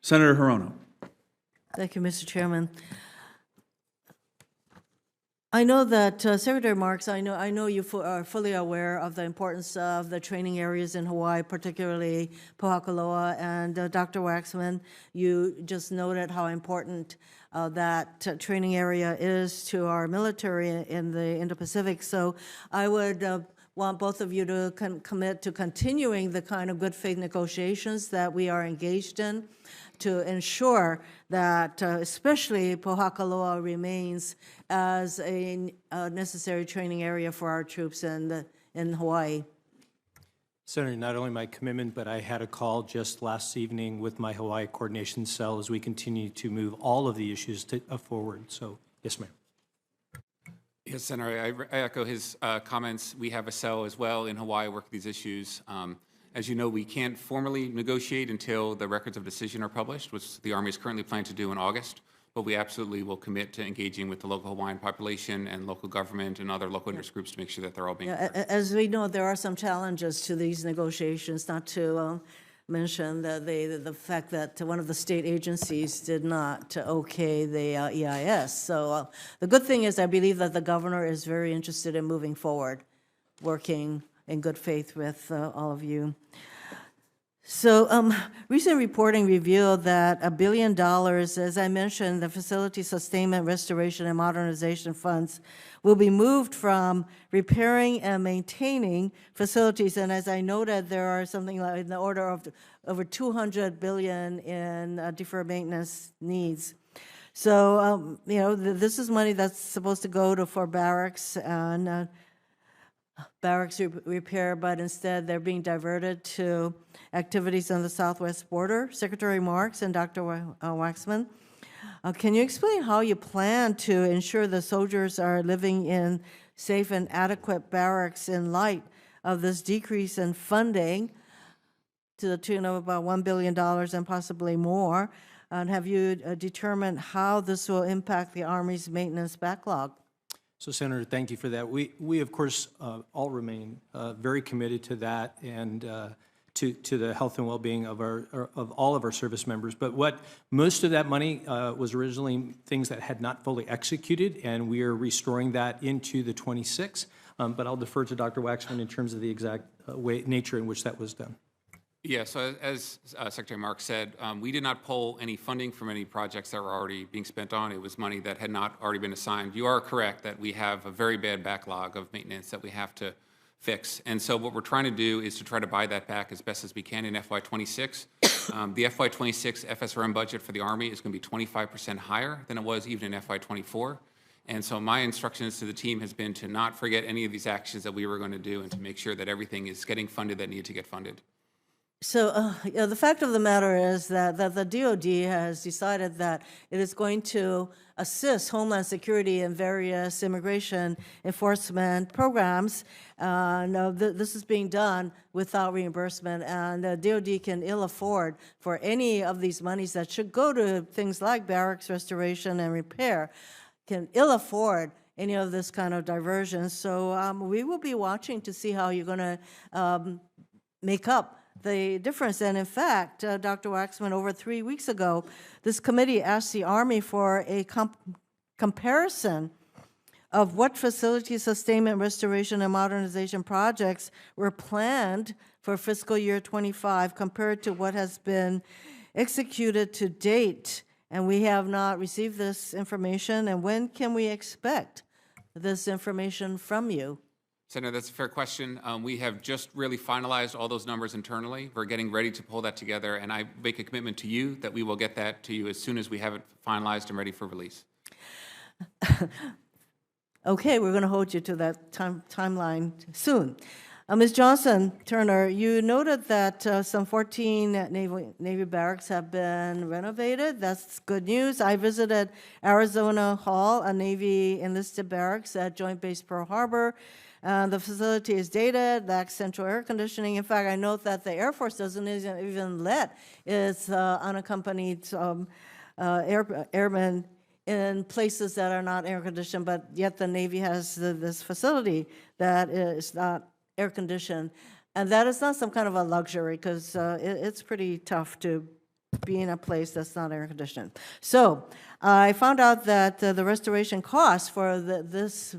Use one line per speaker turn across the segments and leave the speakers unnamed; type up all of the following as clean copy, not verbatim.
Senator Hirono.
Thank you, Mr. Chairman. I know that Secretary Marks, I know you are fully aware of the importance of the training areas in Hawaii, particularly Pohakaloa, and Dr. Waxman, you just noted how important that training area is to our military in the Indo-Pacific. So I would want both of you to commit to continuing the kind of good faith negotiations that we are engaged in to ensure that especially Pohakaloa remains as a necessary training area for our troops in Hawaii.
Senator, not only my commitment, but I had a call just last evening with my Hawaii coordination cell as we continue to move all of the issues forward. So, yes, ma'am.
Yes, Senator, I echo his comments. We have a cell as well in Hawaii working these issues. As you know, we can't formally negotiate until the records of decision are published, which the Army is currently planning to do in August. But we absolutely will commit to engaging with the local Hawaiian population and local government and other local interest groups to make sure that they're all being heard.
As we know, there are some challenges to these negotiations, not to mention the fact that one of the state agencies did not okay the EIS. So the good thing is I believe that the governor is very interested in moving forward, working in good faith with all of you. So recent reporting revealed that $1 billion, as I mentioned, the facility sustainment, restoration, and modernization funds will be moved from repairing and maintaining facilities. And as I noted, there are something like in the order of over $200 billion in deferred maintenance needs. So, you know, this is money that's supposed to go for Barracks and Barracks repair, but instead they're being diverted to activities on the southwest border. Secretary Marks and Dr. Waxman, can you explain how you plan to ensure the soldiers are living in safe and adequate barracks in light of this decrease in funding to the tune of about $1 billion and possibly more? And have you determined how this will impact the Army's maintenance backlog?
So, Senator, thank you for that. We of course, all remain very committed to that and to the health and well-being of all of our service members. But what most of that money was originally things that had not fully executed, and we are restoring that into the 26. But I'll defer to Dr. Waxman in terms of the exact nature in which that was done.
Yeah, so as Secretary Marks said, we did not pull any funding from any projects that were already being spent on. It was money that had not already been assigned. You are correct that we have a very bad backlog of maintenance that we have to fix. And so what we're trying to do is to try to buy that back as best as we can in FY26. The FY26 FSRM budget for the Army is going to be 25% higher than it was even in FY24. And so my instructions to the team has been to not forget any of these actions that we were going to do and to make sure that everything is getting funded that needed to get funded.
So the fact of the matter is that the DOD has decided that it is going to assist Homeland Security in various immigration enforcement programs. This is being done without reimbursement, and the DOD can ill afford for any of these monies that should go to things like barracks restoration and repair, can ill afford any of this kind of diversion. So we will be watching to see how you're going to make up the difference. And in fact, Dr. Waxman, over 3 weeks ago, this committee asked the Army for a comparison of what facility sustainment, restoration, and modernization projects were planned for fiscal year 25 compared to what has been executed to date. And we have not received this information. And when can we expect this information from you?
Senator, that's a fair question. We have just really finalized all those numbers internally. We're getting ready to pull that together, and I make a commitment to you that we will get that to you as soon as we have it finalized and ready for release.
Okay, we're going to hold you to that timeline soon. Ms. Johnson-Turner, you noted that some 14 Navy barracks have been renovated. That's good news. I visited Arizona Hall, a Navy enlisted barracks at Joint Base Pearl Harbor. The facility is dated, lacks central air conditioning. In fact, I note that the Air Force doesn't even let its unaccompanied airmen in places that are not air conditioned, but yet the Navy has this facility that is not air conditioned. And that is not some kind of a luxury, because it's pretty tough to be in a place that's not air conditioned. So I found out that the restoration cost for these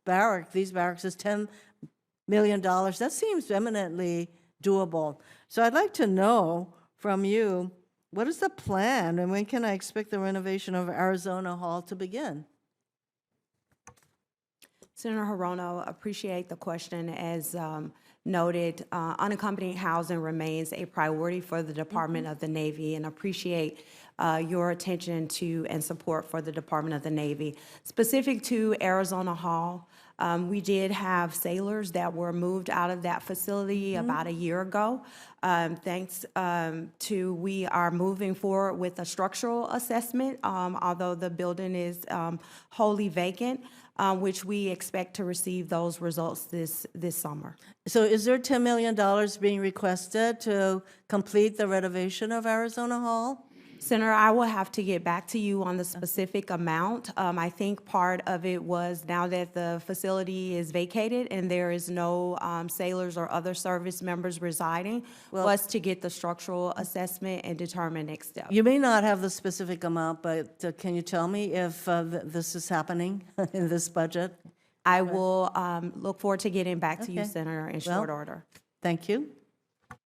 barracks is $10 million. That seems eminently doable. So I'd like to know from you, what is the plan, and when can I expect the renovation of Arizona Hall to begin?
Senator Hirono, appreciate the question. As noted, unaccompanied housing remains a priority for the Department of the Navy, and appreciate your attention to and support for the Department of the Navy. Specific to Arizona Hall, we did have sailors that were moved out of that facility about a year ago. Thanks to we are moving forward with a structural assessment, although the building is wholly vacant, which we expect to receive those results this summer.
So is there $10 million being requested to complete the renovation of Arizona Hall?
Senator, I will have to get back to you on the specific amount. I think part of it was now that the facility is vacated and there is no sailors or other service members residing, was to get the structural assessment and determine next steps.
You may not have the specific amount, but can you tell me if this is happening in this budget?
I will look forward to getting back to you,
Okay.
Senator, in
Well,
short order.
Thank you.